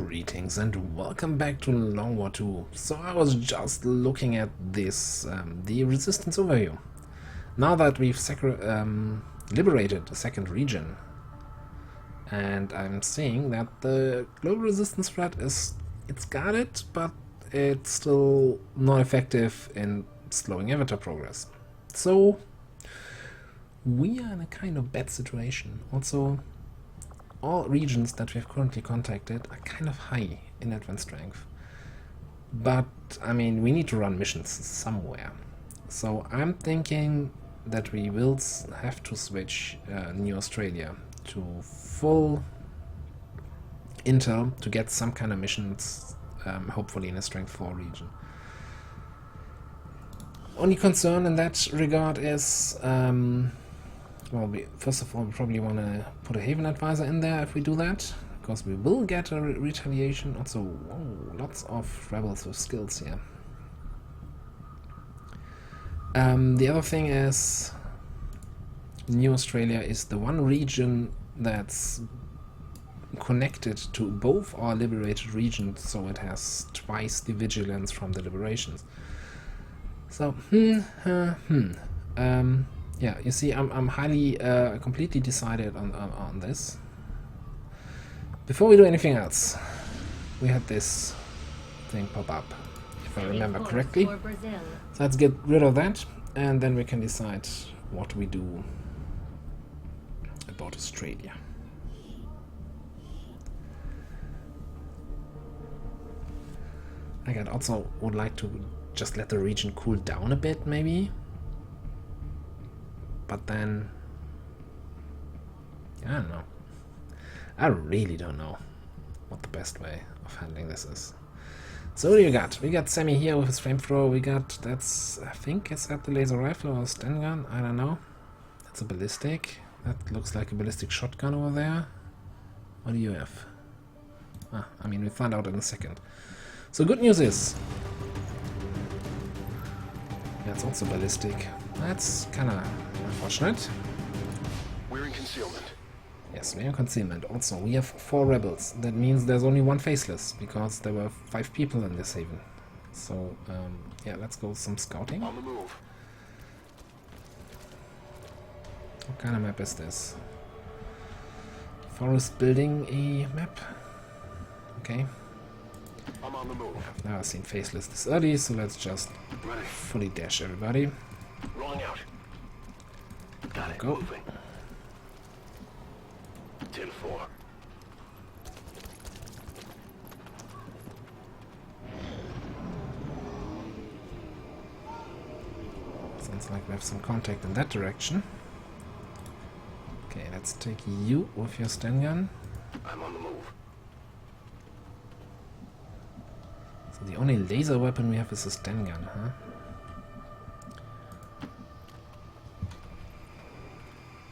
Greetings and welcome back to Long War 2. So I was just looking at this, the resistance overview. Now that we've liberated the second region, and I'm seeing that the global resistance threat it's got it, but it's still not effective in slowing avatar progress. So we are in a kind of bad situation. Also, all regions that we have currently contacted are kind of high in advanced strength. But, I mean, we need to run missions somewhere. So I'm thinking that we will have to switch New Australia to full intel to get some kind of missions, hopefully in a strength 4 region. Only concern in that regard is well, first of all, we probably want to put a Haven Advisor in there if we do that, because we will get a retaliation. Also, whoa, lots of rebels with skills here. The other thing is, New Australia is the one region that's connected to both our liberated regions, so it has twice the vigilance from the liberations. So, yeah, you see, I'm highly, completely decided on this. Before we do anything else, we had this thing pop up, if I remember correctly. So let's get rid of that, and then we can decide what we do about Australia. I also would like to just let the region cool down a bit, maybe. But then, I don't know. I really don't know what the best way of handling this is. So what do you got? We got Sammy here with his flamethrower. We got, that's, I think it's at the laser rifle or stun gun. I don't know. That's a ballistic. That looks like a ballistic shotgun over there. What do you have? Ah, I mean, we'll find out in a second. So good news is, that's also ballistic. That's kind of unfortunate. We're in concealment. Yes, we're in concealment. Also, we have 4 rebels. That means there's only 1 faceless, because there were 5 people in this haven. So, yeah, let's go some scouting. On the move. What kind of map is this? Forest building a map? Okay. I'm on the move. I've never seen faceless this early, so let's just fully dash everybody. Rolling out. Got it. Go. Moving. 10-4. Sounds like we have some contact in that direction. Okay, let's take you with your stun gun. I'm on the move. So the only laser weapon we have is a stun gun, huh?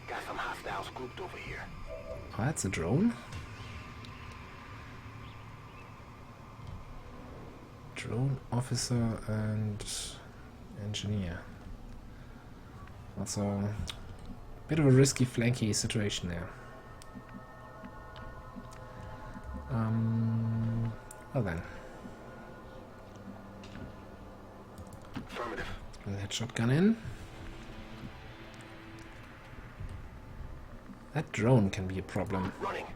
Got some hostiles grouped over here. Oh, that's a drone. Drone officer and engineer. Also, a bit of a risky flanky situation there. Well then. Affirmative. Bring that shotgun in. That drone can be a problem. Running.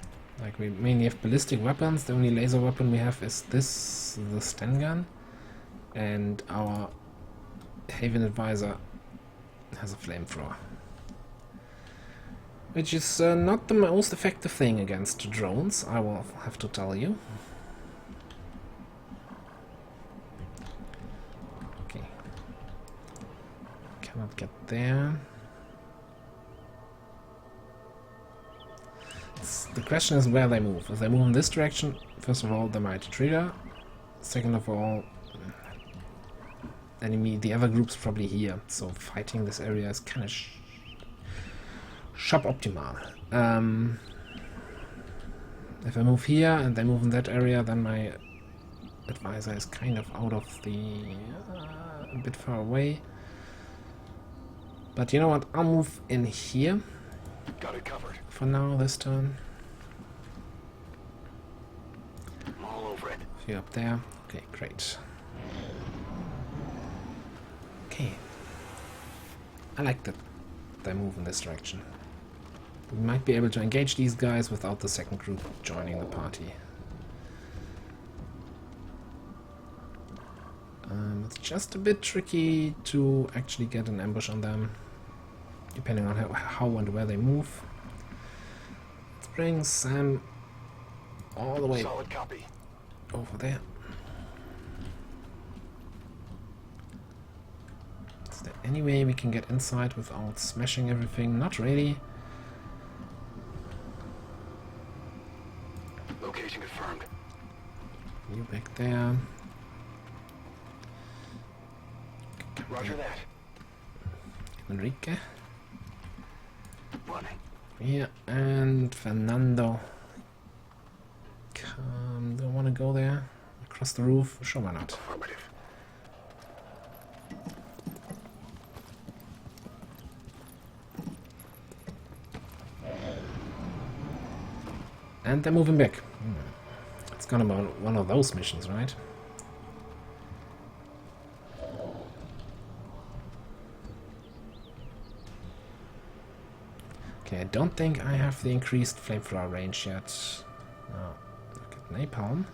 Like, we mainly have ballistic weapons. The only laser weapon we have is this, the stun gun. And our Haven Advisor has a flamethrower. Which is not the most effective thing against drones, I will have to tell you. Okay. Cannot get there. The question is where they move. If they move in this direction, first of all, they might trigger. Second of all, the other group's probably here, so fighting this area is kind of suboptimal. If I move here and they move in that area, then my advisor is kind of out of the... a bit far away. But you know what, I'll move in here. Got it covered. For now, this turn. Few up there. Okay, great. Okay. I like that they move in this direction. We might be able to engage these guys without the second group joining the party. It's just a bit tricky to actually get an ambush on them, depending on how and where they move. Let's bring Sam all the way Solid copy. over there. Is there any way we can get inside without smashing everything? Not really. Location confirmed. You back there. Roger that. Enrique. Running. Yeah, and Fernando. Come, do I want to go there? Across the roof? Sure, why not? Affirmative. And they're moving back. It's gonna be one of those missions, right? Okay, I don't think I have the increased flamethrower range yet. No. Look at napalm.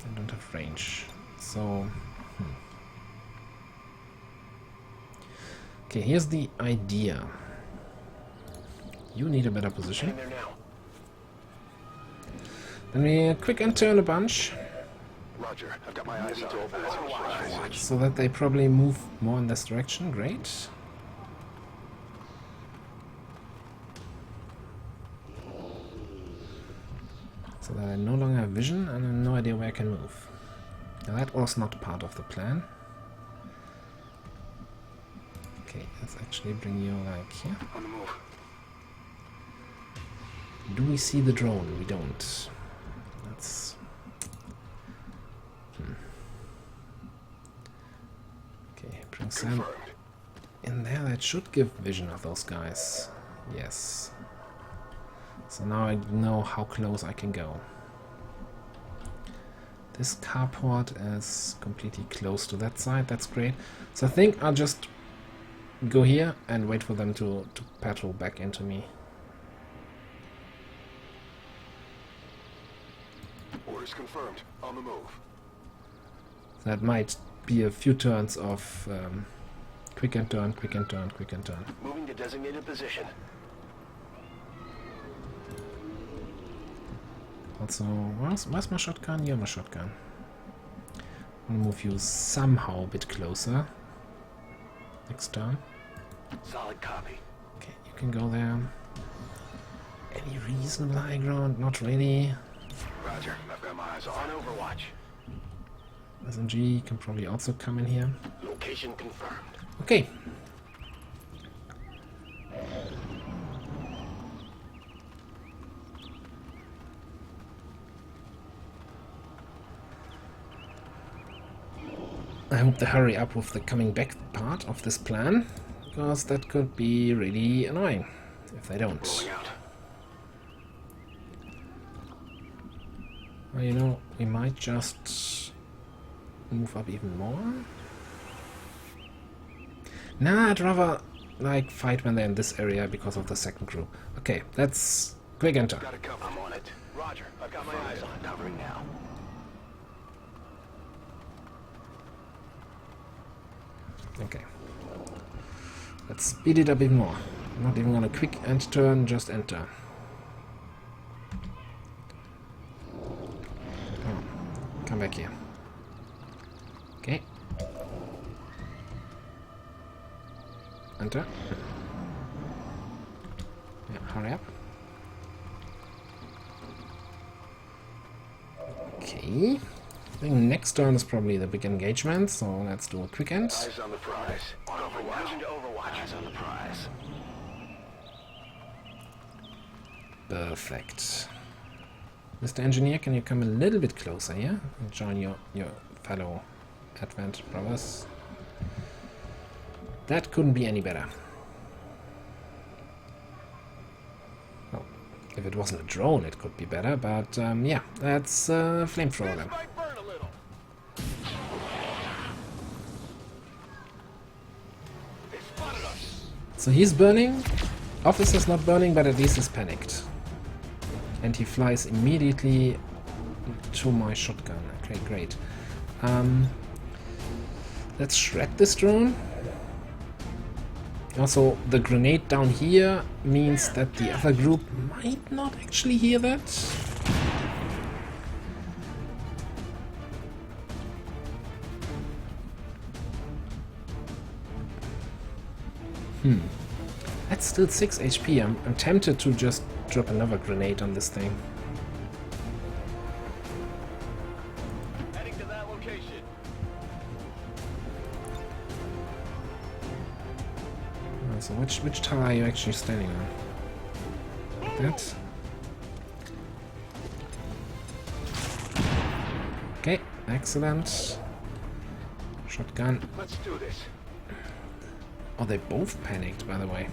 I don't have range. So... Okay, here's the idea. You need a better position. In there now. Then we quick and turn a bunch, Roger. I've got my eyes on Overwatch. so that they probably move more in this direction. Great. So that I no longer have vision and I have no idea where I can move. Now that was not part of the plan. Okay, let's actually bring you like here. On the move. Do we see the drone? We don't. That's... Okay, bring Sam Confirmed. in there. That should give vision of those guys. Yes. So now I know how close I can go. This carport is completely close to that side. That's great. So I think I'll just go here and wait for them to patrol back into me. Orders confirmed. On the move. That might be a few turns of quick and turn, quick and turn, quick and turn. Moving to designated position. Also, where's my shotgun? You're my shotgun. I'm gonna move you somehow a bit closer. Next turn. Solid copy. Okay, you can go there. Any reasonable high ground? Not really. Roger. I've got my eyes on Overwatch. SMG can probably also come in here. Location confirmed. Okay. I hope they hurry up with the coming back part of this plan, because that could be really annoying if they don't. Rolling out. Well, you know, we might just move up even more. Nah, I'd rather like fight when they're in this area because of the second group. Okay, let's quick enter. Got it covered. I'm on it. Roger. I've got my eyes on. Covering now. Okay. Let's speed it up even more. I'm not even gonna quick and turn, just enter. Oh, come back here. Okay. Enter. Yeah, hurry up. Okay. I think next turn is probably the big engagement, so let's do a quick end. Eyes on the prize. Overwatch. To Overwatch. Eyes on the prize. Perfect. Mr. Engineer, can you come a little bit closer here and join your fellow Advent brothers? That couldn't be any better. Oh, If it wasn't a drone, it could be better, but yeah, that's flamethrower then. Might burn a little. They spotted us. So he's burning. Officer's not burning, but at least he's panicked. And he flies immediately to my shotgun. Okay, great. Let's shred this drone. Also, the grenade down here means that the other group might not actually hear that. That's still 6 HP. I'm tempted to just drop another grenade on this thing. Heading to that location. So which tower are you actually standing on? Like that? Okay, excellent. Shotgun. Let's do this. Oh, they both panicked, by the way.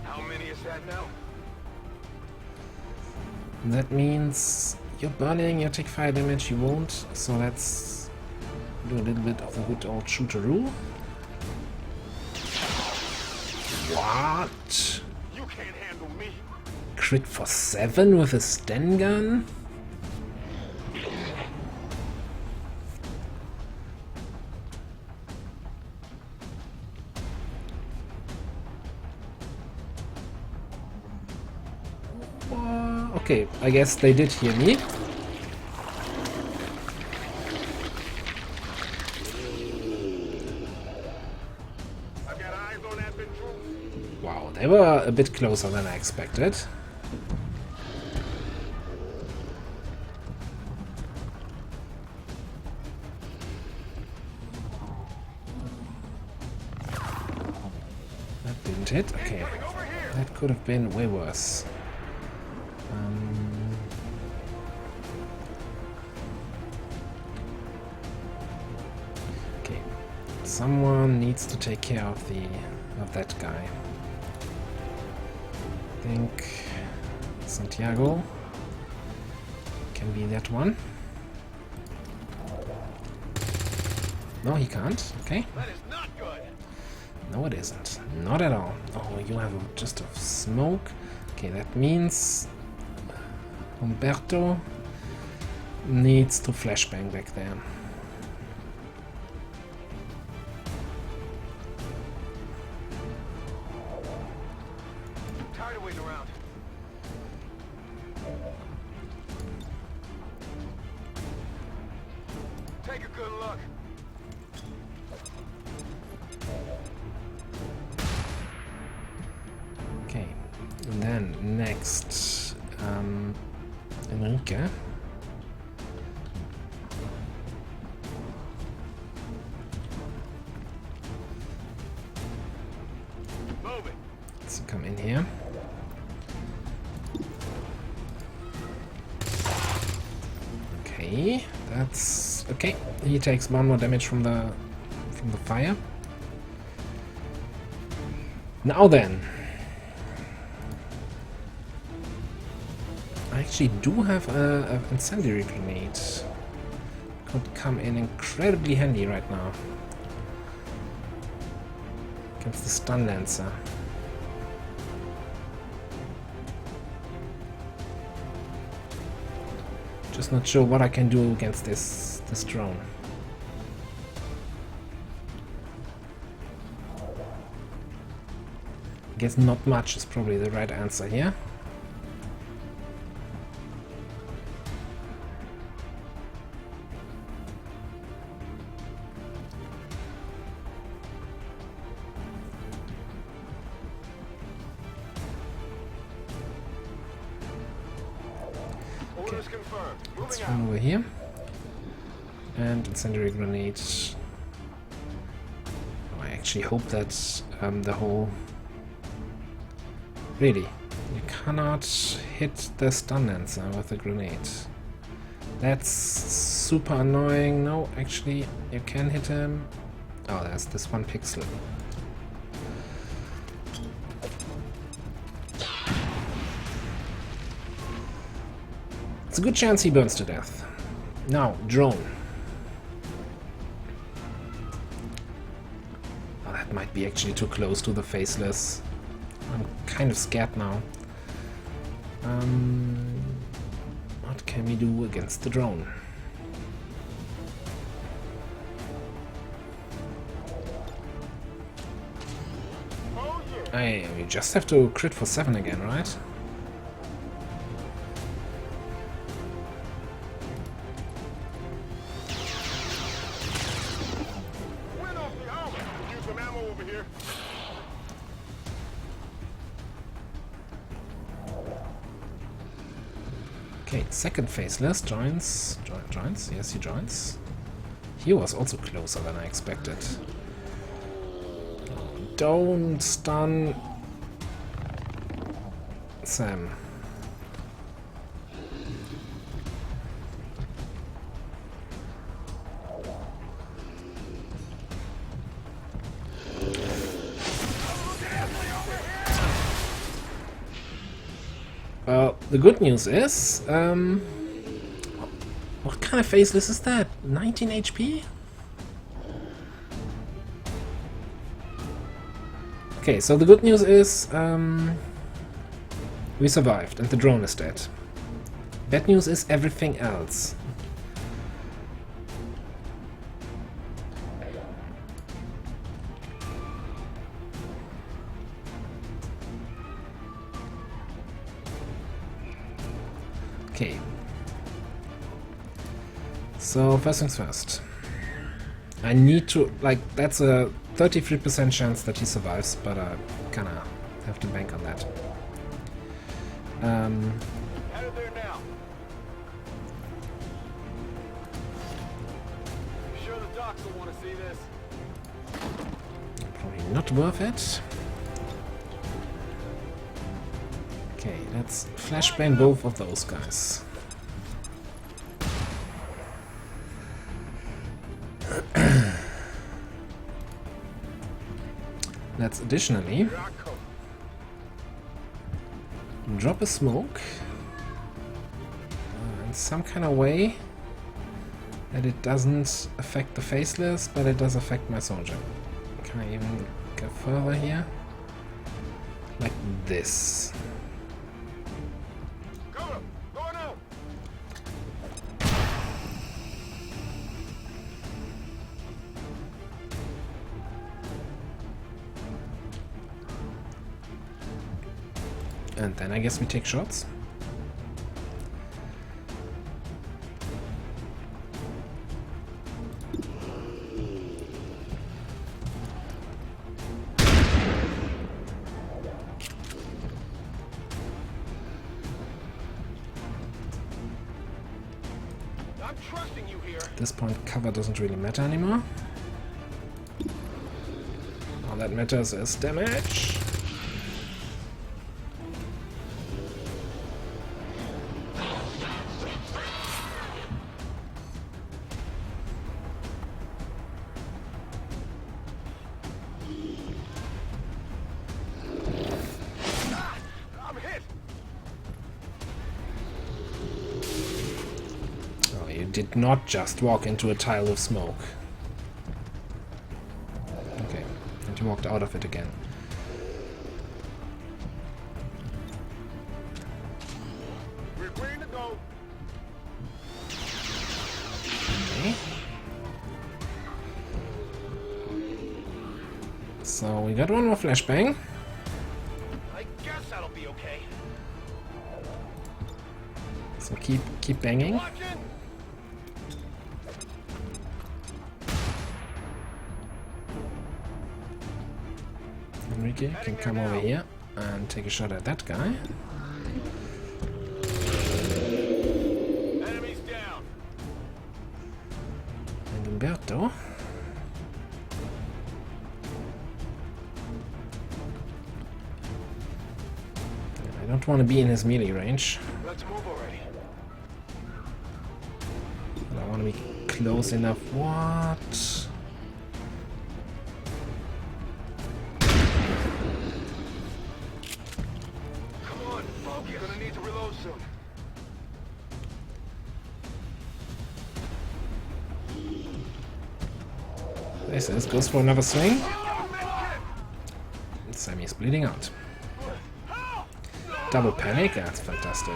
How many is that now? That means you're burning, you take fire damage, you won't. So let's do a little bit of the good old shooteroo. What? You can't handle me. Crit for 7 with a Sten gun? Okay, I guess they did hear me. I've got eyes on that control. Wow, they were a bit closer than I expected. That didn't hit. Okay, Over here. that could have been way worse. Okay, someone needs to take care of that guy. I think Santiago can be that one. No, he can't. Okay. That is not good. No, it isn't. Not at all. Oh, you have just a smoke. Okay, that means Humberto needs to flashbang back there. Tired of waiting around. Take a good look. Okay, and then next, Enrique. Move it. Let's come in here. Okay, that's okay. He takes 1 more damage from the fire. Now then, I actually do have an incendiary grenade. Could come in incredibly handy right now against the stun lancer. Just not sure what I can do against this drone. I guess not much is probably the right answer here. Orders confirmed. Let's Moving run out. over here. And incendiary grenade. Oh, I actually hope that the whole... Really, you cannot hit the stun lancer with a grenade. That's super annoying. No, actually, you can hit him. Oh, there's this 1 pixel. a good chance he burns to death. Now, drone. Oh, that might be actually too close to the faceless. I'm kind of scared now. What can we do against the drone? We just have to crit for 7 again, right? Okay, second faceless joins. Joins? Yes, he joins. He was also closer than I expected. Don't stun Sam. Well, the good news is, what kind of faceless is that? 19 HP? Okay, so the good news is, we survived and the drone is dead. Bad news is everything else. Okay. So, first things first. I need to, like, that's a 33% chance that he survives, but I kinda have to bank on that. Headed there now. You sure the docs will want to see this? Probably not worth it. Okay, let's flashbang both of those guys. Let's additionally drop a smoke in some kind of way that it doesn't affect the faceless, but it does affect my soldier. Can I even go further here? Like this. And then I guess we take shots. I'm trusting you here. At this point, cover doesn't really matter anymore. All that matters is damage. Did not just walk into a tile of smoke. Okay, and he walked out of it again. We're agreeing to go. Okay. So we got one more flashbang. I guess that'll be okay. So keep banging. Watching. Enrique can come over here and take a shot at that guy. Enemies down. And Umberto. I don't want to be in his melee range. Let's move already. But I want to be close enough. What? This goes for another swing. Sammy's bleeding out. Double panic, that's fantastic.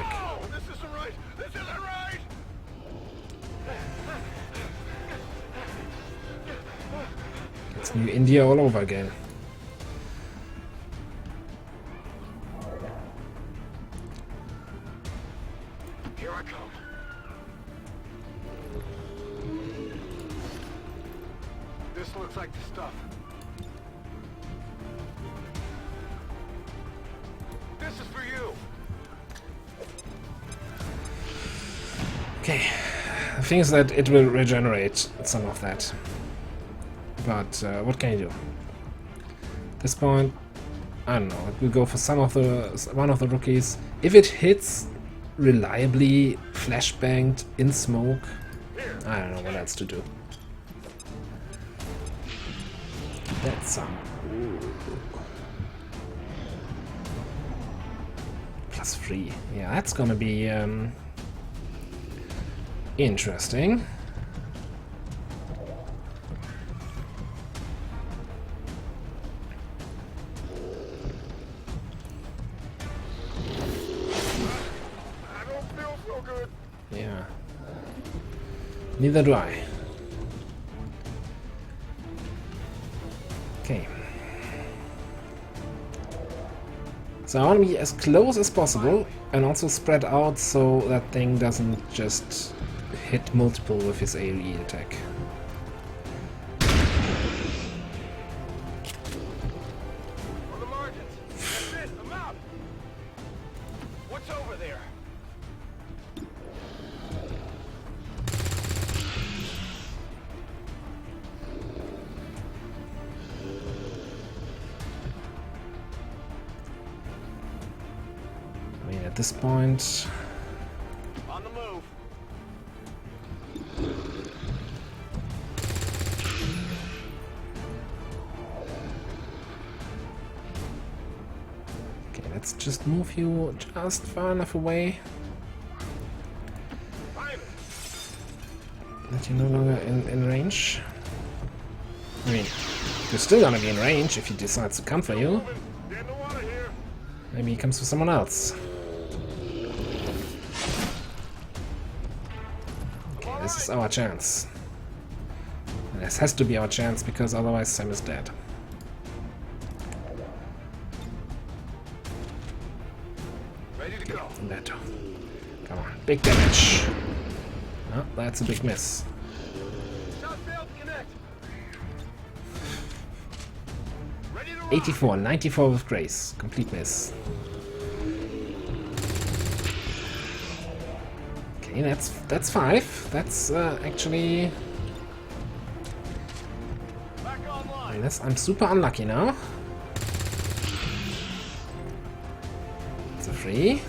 It's New India all over again. Here I come. This looks like the stuff. This is for you. Okay, the thing is that it will regenerate some of that. But what can you do? At this point, I don't know. It will go for one of the rookies. If it hits reliably, flashbanged in smoke, I don't know what else to do. That's some. +3. Yeah, that's gonna be interesting. I don't feel so good. Yeah. Neither do I. Okay. So I want to be as close as possible and also spread out so that thing doesn't just hit multiple with his AoE attack. On the margins. That's it. I'm out. What's over there? I mean, at this point, On the move. okay, let's just move you just far enough away that you're no longer in range. I mean, you're still gonna be in range if he decides to come for you. Get in the water here. Maybe he comes for someone else. Okay, this is our chance. And this has to be our chance because otherwise Sam is dead. Ready to go. And that. Come on, big damage. Oh, that's a big miss. Shot failed to connect. Ready to rock. 84, 94 with grace. Complete miss. Okay, that's 5. That's actually. Back online. Unless I'm super unlucky now. It's a 3.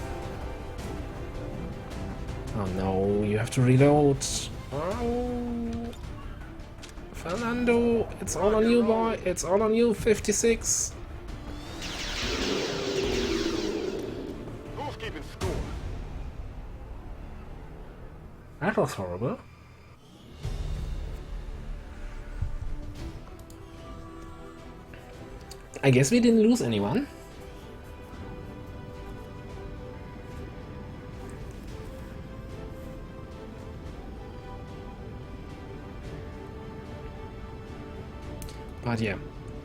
Oh no, you have to reload. Oh, Fernando, it's all on you, boy. It's all on you, 56. Who's keeping score? That was horrible. I guess we didn't lose anyone. But yeah,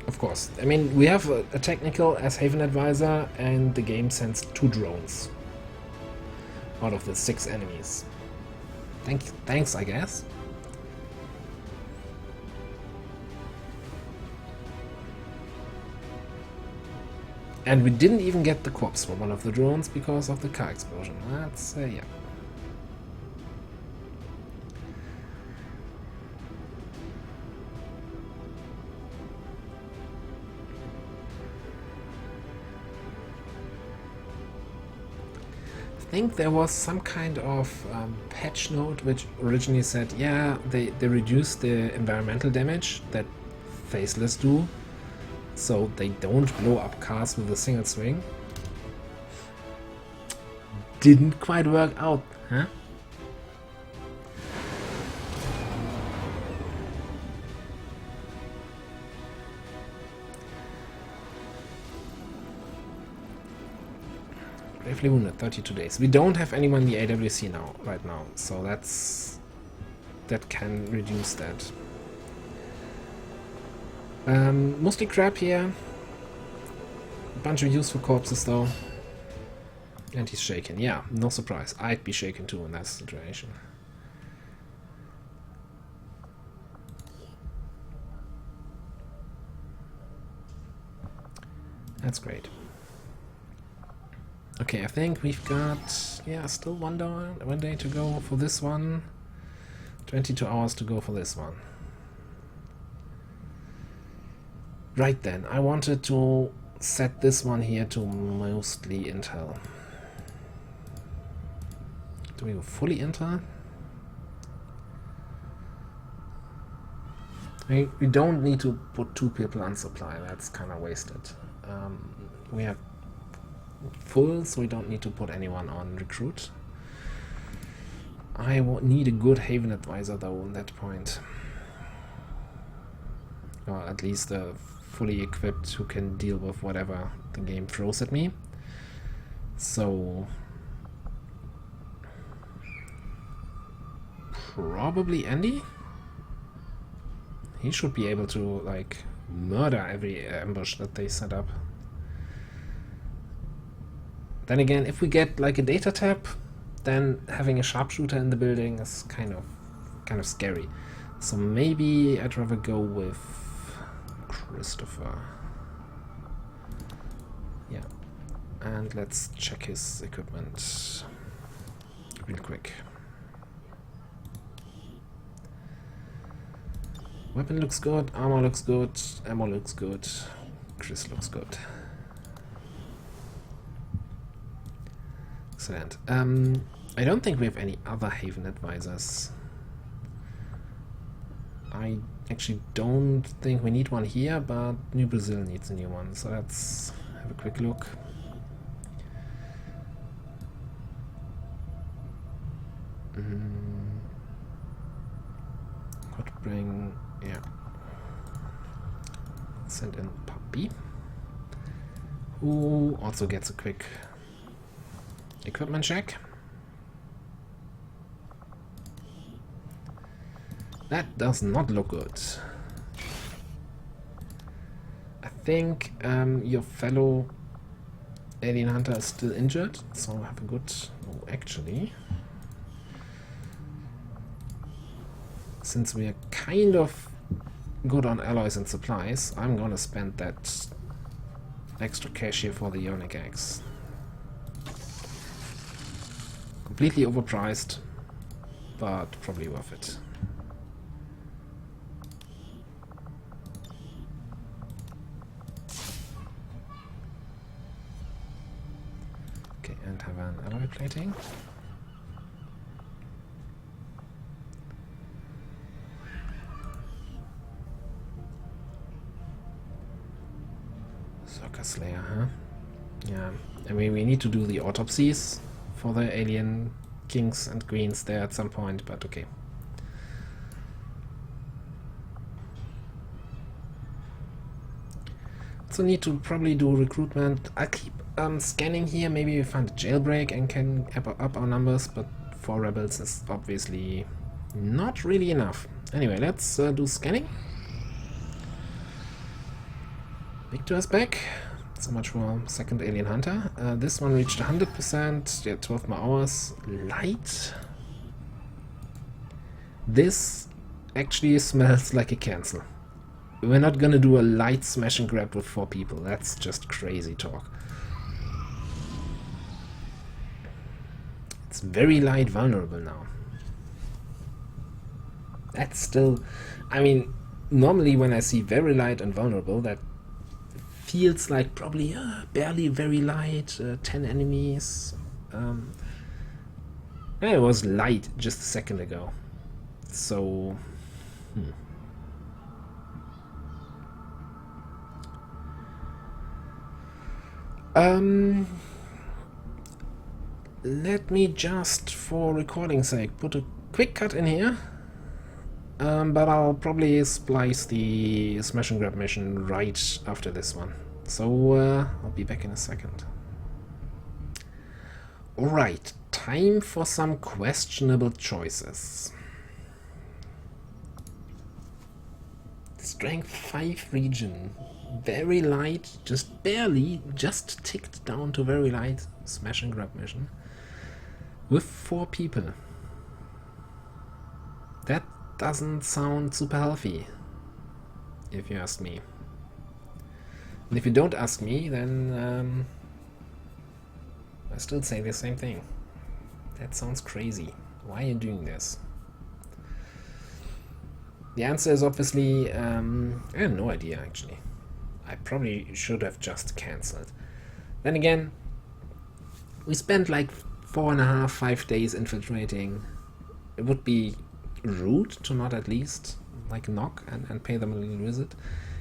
of course. I mean, we have a technical as Haven Advisor, and the game sends 2 drones out of the 6 enemies. Thanks, I guess. And we didn't even get the corpse for one of the drones because of the car explosion. That's, yeah. I think there was some kind of patch note which originally said, yeah, they reduced the environmental damage that faceless do, so they don't blow up cars with a single swing. Didn't quite work out, huh? Gravely wounded, 32 days. We don't have anyone in the AWC now, right now, so that can reduce that. Mostly crap here. A bunch of useful corpses though. And he's shaken. Yeah, no surprise. I'd be shaken too in that situation. That's great. Okay, I think we've got, yeah, still one day to go for this one. 22 hours to go for this one. Right then, I wanted to set this one here to mostly Intel. Do we go fully Intel? We don't need to put 2 people on supply, that's kind of wasted. We have full, so we don't need to put anyone on recruit. I need a good Haven advisor though at that point. Or at least a fully equipped who can deal with whatever the game throws at me. So probably Andy? He should be able to like murder every ambush that they set up. Then again, if we get like a data tap, then having a sharpshooter in the building is kind of scary. So maybe I'd rather go with Christopher. Yeah. And let's check his equipment real quick. Weapon looks good, armor looks good, ammo looks good, Chris looks good. Excellent. I don't think we have any other Haven advisors. I actually don't think we need one here, but New Brazil needs a new one, so let's have a quick look. Could bring, yeah. Send in Puppy, who also gets a quick equipment check. That does not look good. I think your fellow alien hunter is still injured, so have a good... Oh, actually... Since we are kind of good on alloys and supplies, I'm gonna spend that extra cash here for the Ionic Axe. Completely overpriced, but probably worth it. Okay, and have an alloy plating. Circus Slayer, huh? Yeah, I mean, we need to do the autopsies for the alien kings and queens there at some point, but okay. So need to probably do recruitment. I'll keep scanning here, maybe we find a jailbreak and can up our numbers, but 4 rebels is obviously not really enough. Anyway, let's do scanning. Victor is back. So much for second alien hunter. This one reached 100%. Yeah, 12 more hours. Light. This actually smells like a cancel. We're not gonna do a light smash and grab with 4 people. That's just crazy talk. It's very light vulnerable now. That's still... I mean, normally when I see very light and vulnerable, that feels like probably barely very light, 10 enemies. It was light just a second ago. So... let me just, for recording's sake, put a quick cut in here. But I'll probably splice the smash and grab mission right after this one. So I'll be back in a second. Alright, time for some questionable choices. Strength 5 region. Very light, just barely, just ticked down to very light smash and grab mission. With 4 people. That doesn't sound super healthy, if you ask me. And if you don't ask me, then I still say the same thing. That sounds crazy. Why are you doing this? The answer is obviously, I have no idea actually. I probably should have just cancelled. Then again, we spent like 4.5, 5 days infiltrating. It would be rude to not at least like knock and pay them a little visit.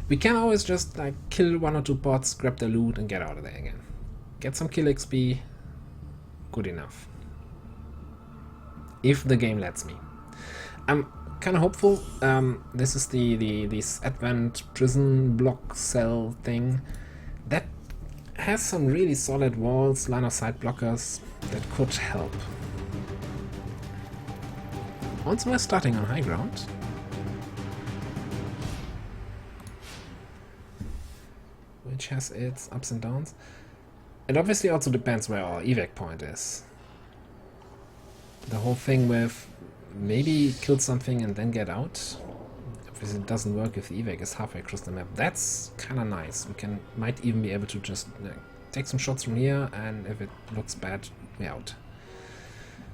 We can always just like kill 1 or 2 bots, grab the loot and get out of there again. Get some kill XP. Good enough. If the game lets me. I'm kind of hopeful. This is this Advent prison block cell thing that has some really solid walls, line of sight blockers that could help. Once we're starting on high ground, which has its ups and downs. It obviously also depends where our evac point is. The whole thing with maybe kill something and then get out. Obviously it doesn't work if the evac is halfway across the map. That's kind of nice. We might even be able to just take some shots from here, and if it looks bad, we're out.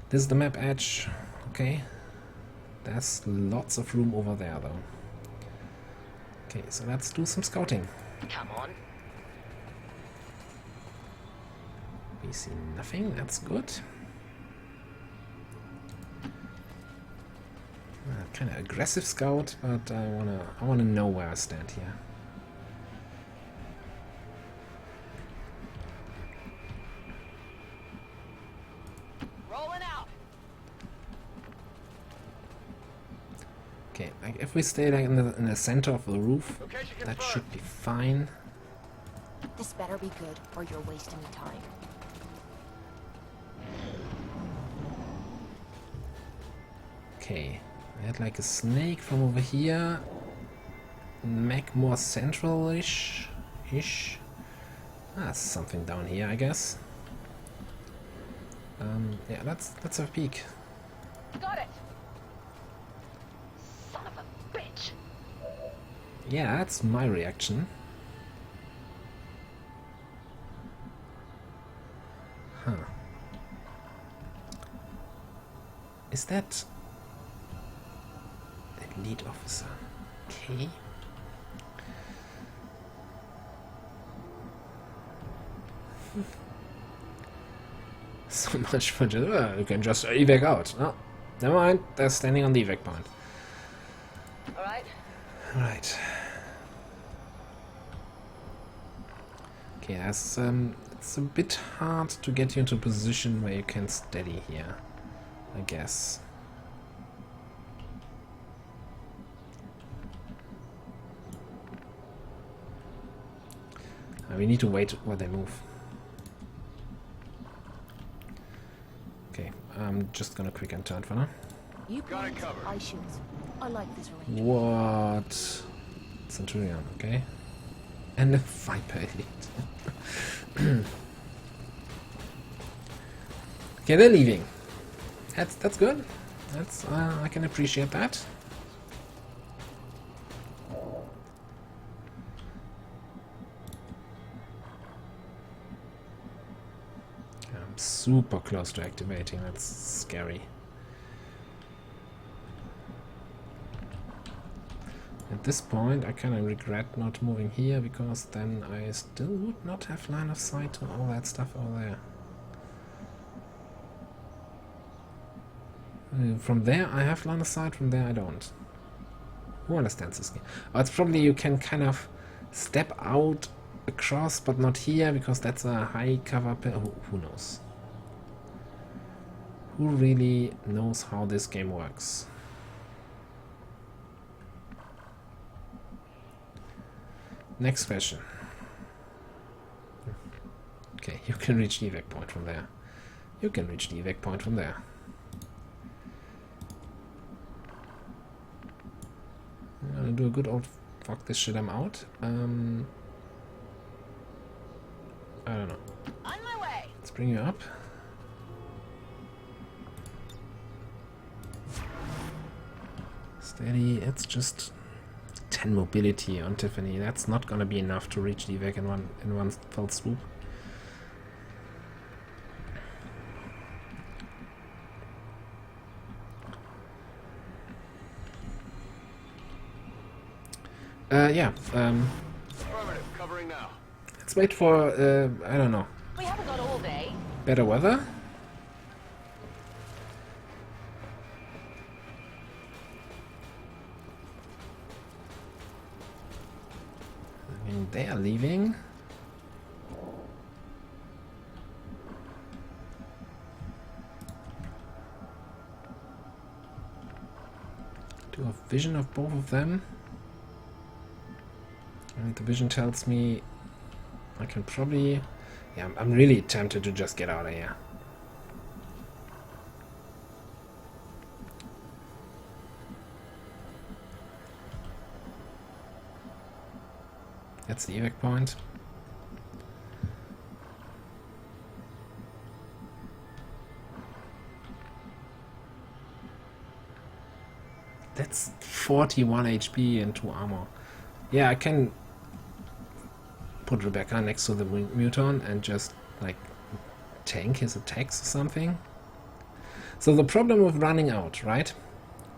This is the map edge. Okay. There's lots of room over there though. Okay, so let's do some scouting. Come on. We see nothing, that's good. Kind of aggressive scout, but I wanna know where I stand here. Rolling out. Okay, like if we stay like in the center of the roof, Location that confirmed. should be fine. This better be good, or you're wasting time. Okay, I had like a snake from over here. Mech more central-ish. Ah, something down here, I guess. Yeah, let's have a peek. Got it! Son of a bitch! Yeah, that's my reaction. Huh. Is that the lead officer? Okay. So much for just, you can just evac out. No, never mind. They're standing on the evac point. Alright. Right. Okay, that's it's a bit hard to get you into a position where you can steady here, I guess. We need to wait while they move. Okay, I'm just gonna quick and turn for now. You Got it point, covered. I shoot. I like this range. What? Centurion, okay. And a Viper Elite. Okay, they're leaving. That's good. That's I can appreciate that. I'm super close to activating. That's scary. At this point, I kind of regret not moving here, because then I still would not have line of sight to all that stuff over there. From there I have line of sight, from there I don't. Who understands this game? Oh, it's probably you can kind of step out across, but not here, because that's a high cover. Who knows? Who really knows how this game works? Next question. Okay, you can reach the evac point from there. You can reach the evac point from there. I'm gonna do a good old fuck this shit, I'm out. I don't know. On my way. Let's bring you up. Steady, it's just 10 mobility on Tiffany. That's not gonna be enough to reach the evac in one fell swoop. Yeah, Affirmative, covering now. let's wait for, I don't know, We haven't got all day. better weather? I mean, they are leaving. Do a vision of both of them. And the vision tells me I can probably... Yeah, I'm really tempted to just get out of here. That's the evac point. That's 41 HP and 2 armor. Yeah, I can put Rebecca next to the Muton and just like tank his attacks or something. So the problem with running out, right,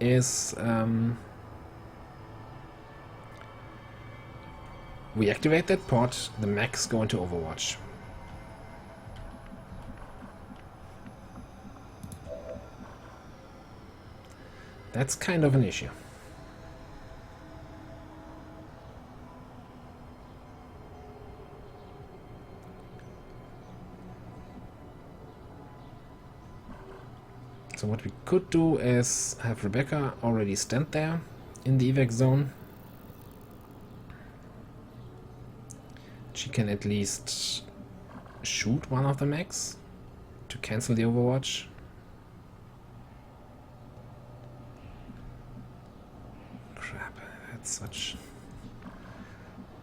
is we activate that pod, the mechs go into Overwatch. That's kind of an issue. So what we could do is have Rebecca already stand there in the evac zone. She can at least shoot one of the mechs to cancel the Overwatch. Crap, that's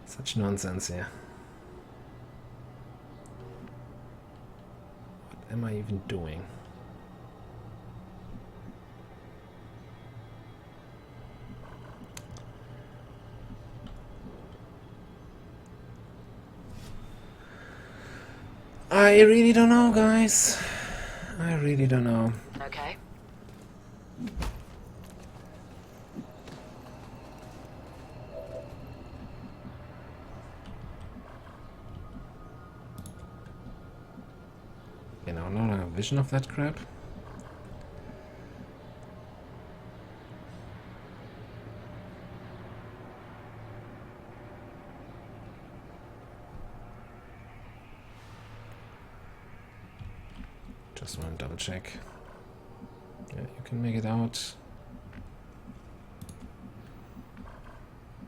such nonsense here. What am I even doing? I really don't know, guys. I really don't know. Okay. You know, not a vision of that crap. Just want to double check. Yeah, you can make it out.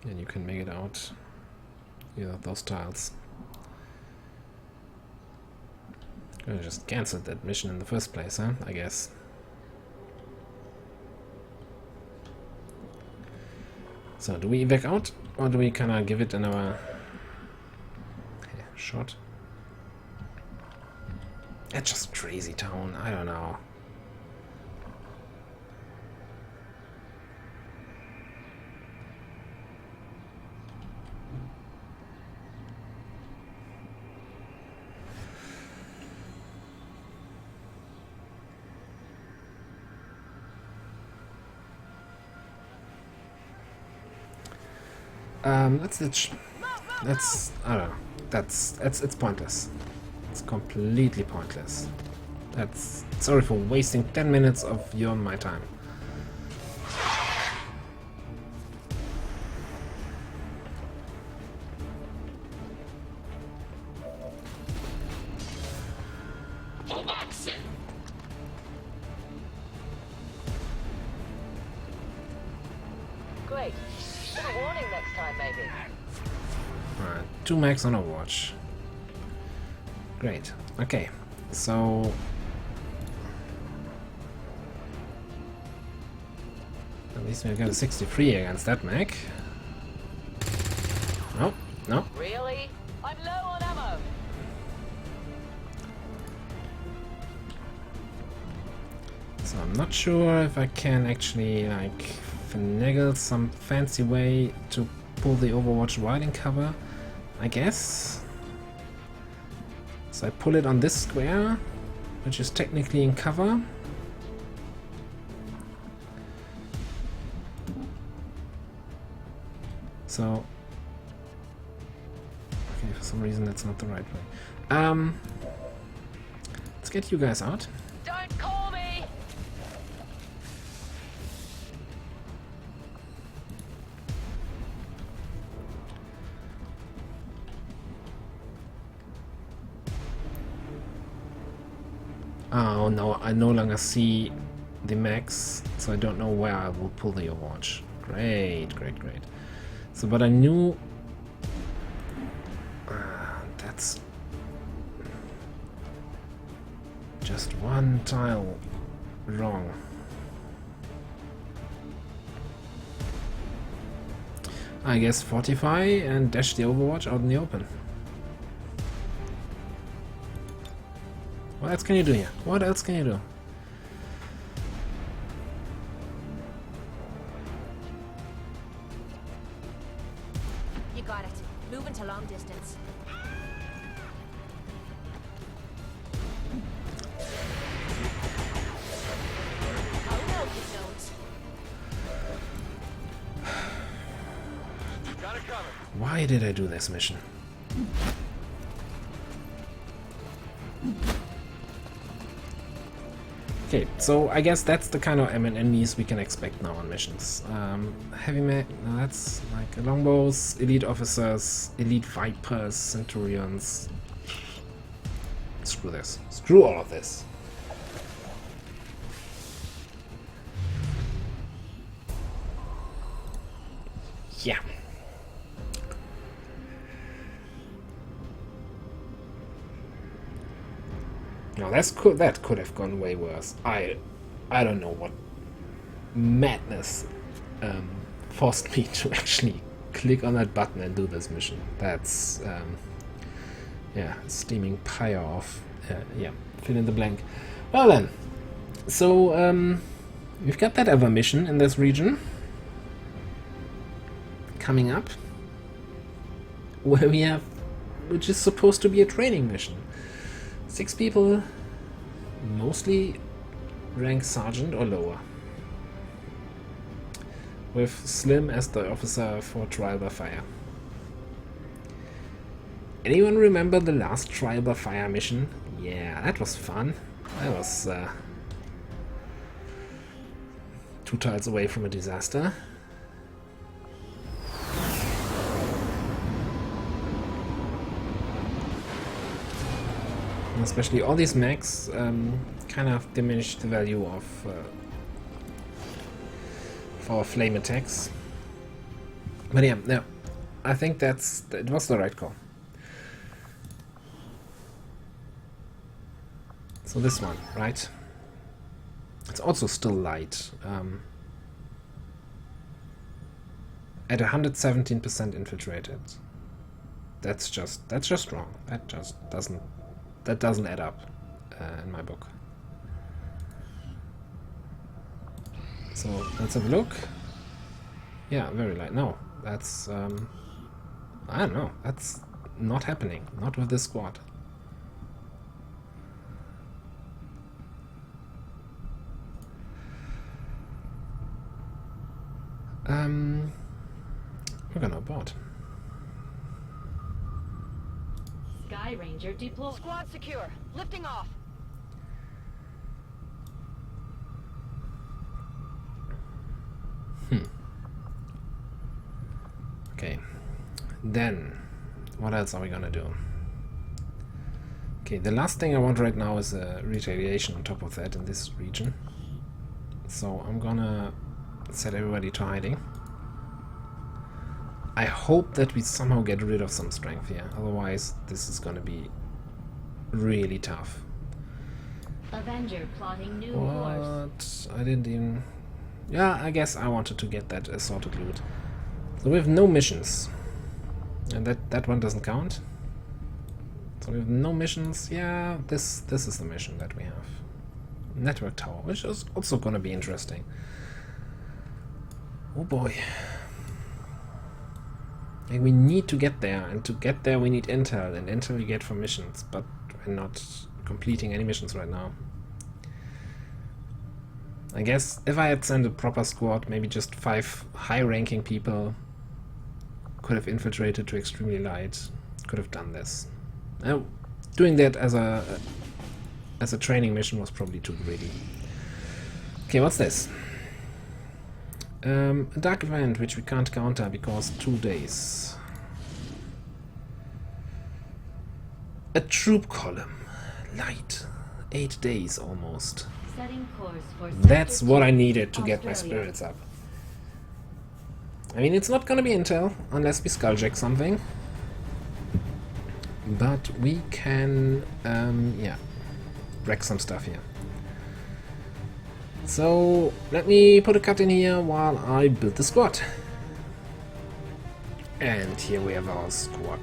And you can make it out. Either of those tiles. I just cancelled that mission in the first place, huh? I guess. So, do we evac out? Or do we kinda give it another shot? That's just crazy town, I don't know. Let's ditch. I don't know. It's pointless. It's completely pointless. Sorry for wasting 10 minutes of your and my time. Great. A warning next time, maybe. Alright, 2 mechs on Overwatch. Great. Okay, so least we got a 63 against that mech. No, no. Really? I'm low on ammo. So I'm not sure if I can actually like finagle some fancy way to pull the Overwatch right in cover. I guess. So I pull it on this square, which is technically in cover. So, okay, for some reason that's not the right way. Let's get you guys out. Don't call me. Oh no, I no longer see the max, so I don't know where I will pull the Overwatch. Great, great, great. So, but I knew... that's... just one tile wrong. I guess fortify and dash the Overwatch out in the open. What else can you do here? What else can you do? You got it. Moving to long distance. Oh no, you don't. Got it covered. Why did I do this mission? Okay, so I guess that's the kind of enemies we can expect now on missions. Heavy mech, no, that's like longbows, elite officers, elite vipers, centurions. Screw this. Screw all of this. Yeah. No, that could have gone way worse. I don't know what madness forced me to actually click on that button and do this mission. That's yeah, steaming pyre off. Yeah, fill in the blank. Well then, so we've got that other mission in this region coming up, where we have, which is supposed to be a training mission. 6 people, mostly rank sergeant or lower, with Slim as the officer for trial by fire. Anyone remember the last trial by fire mission? Yeah, that was fun. That was 2 tiles away from a disaster. Especially all these mechs kind of diminish the value of for flame attacks. But yeah, no, I think it was the right call. So this one, right? It's also still light. At 117% infiltrated. That's just wrong. That just doesn't add up in my book. So let's have a look. Yeah, very light. No, that's I don't know. That's not happening. Not with this squad. We're gonna abort. Sky Ranger deployed. Squad secure. Lifting off. Okay. Then, what else are we gonna do? Okay, the last thing I want right now is a retaliation on top of that in this region. So I'm gonna set everybody to hiding. I hope that we somehow get rid of some strength here, otherwise this is gonna be really tough. Avenger plotting new course. What? I didn't even... Yeah, I guess I wanted to get that assorted loot. So we have no missions. And that one doesn't count. So we have no missions. Yeah, this is the mission that we have. Network tower, which is also gonna be interesting. Oh boy. Like, we need to get there, and to get there we need intel, and intel we get from missions, but we're not completing any missions right now. I guess if I had sent a proper squad, maybe just 5 high-ranking people could have infiltrated to extremely light, could have done this. Doing that as a training mission was probably too greedy. Okay, what's this? A dark event which we can't counter because 2 days. A troop column. Light. 8 days almost. Setting course for That's Sector what I 2, needed to get my Australia. spirits up. I mean, it's not gonna be intel unless we skulljack something. But we can, yeah, wreck some stuff here. So, let me put a cut in here while I build the squad. And here we have our squad.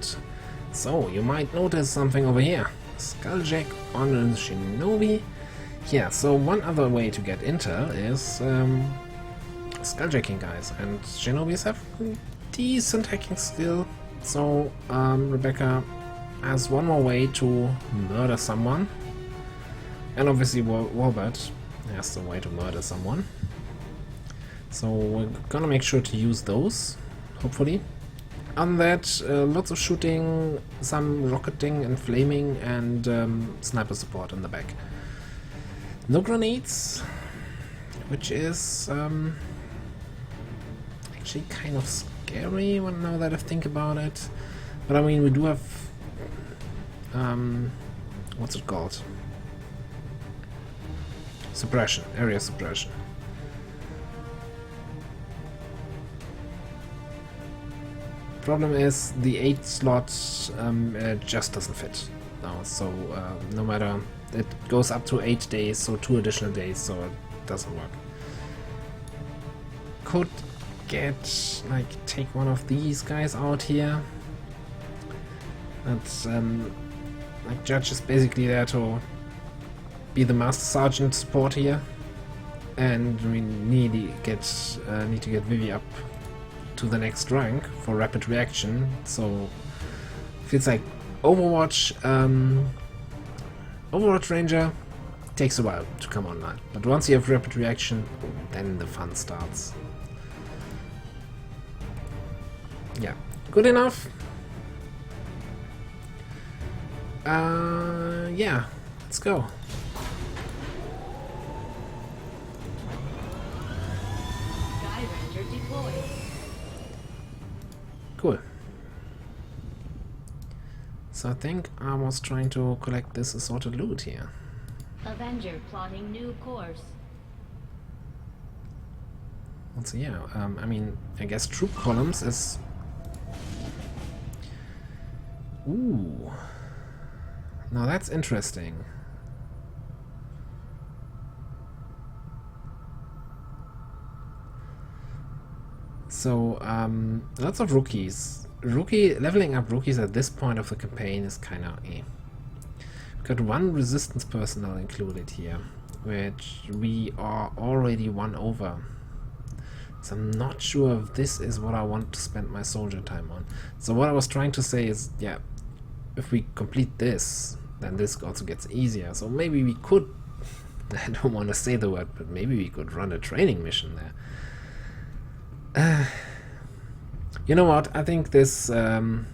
So, you might notice something over here. Skulljack on a shinobi. Yeah, so one other way to get intel is skulljacking guys. And shinobis have decent hacking skill. So, Rebecca has one more way to murder someone. And obviously Warbird has the way to murder someone. So we're gonna make sure to use those, hopefully. On that, lots of shooting, some rocketing and flaming, and sniper support in the back. No grenades, which is actually kind of scary now that I think about it. But I mean, we do have what's it called? Suppression, area suppression. Problem is the 8 slot just doesn't fit now, so no matter, it goes up to 8 days, so 2 additional days, so it doesn't work. Could get, like, take one of these guys out here. That's like, Judge is basically there to be the Master Sergeant support here, and we need to get Vivi up to the next rank for rapid reaction. So feels like Overwatch. Overwatch Ranger takes a while to come online, but once you have rapid reaction, then the fun starts. Yeah, good enough. Yeah, let's go. Sky Ranger deployed. Cool. So I think I was trying to collect this assorted loot here. Avenger plotting new course. Let's see, yeah, I mean, I guess troop columns is... Ooh. Now that's interesting. So, lots of rookies. Leveling up rookies at this point of the campaign is kinda eh. We've got 1 resistance personnel included here, which we are already 1 over. So I'm not sure if this is what I want to spend my soldier time on. So what I was trying to say is, yeah, if we complete this, then this also gets easier. So maybe we could, I don't want to say the word, but maybe we could run a training mission there. You know what, I think this, there's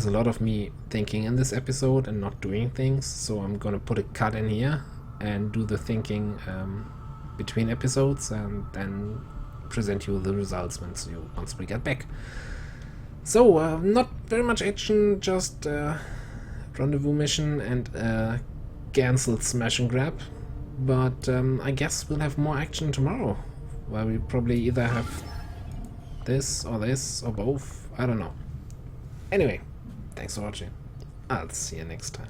a lot of me thinking in this episode and not doing things, so I'm gonna put a cut in here and do the thinking between episodes, and then present you the results once we get back. So, not very much action, just rendezvous mission and cancelled smash and grab. But I guess we'll have more action tomorrow, where we probably either have this or both. I don't know. Anyway, thanks for watching. I'll see you next time.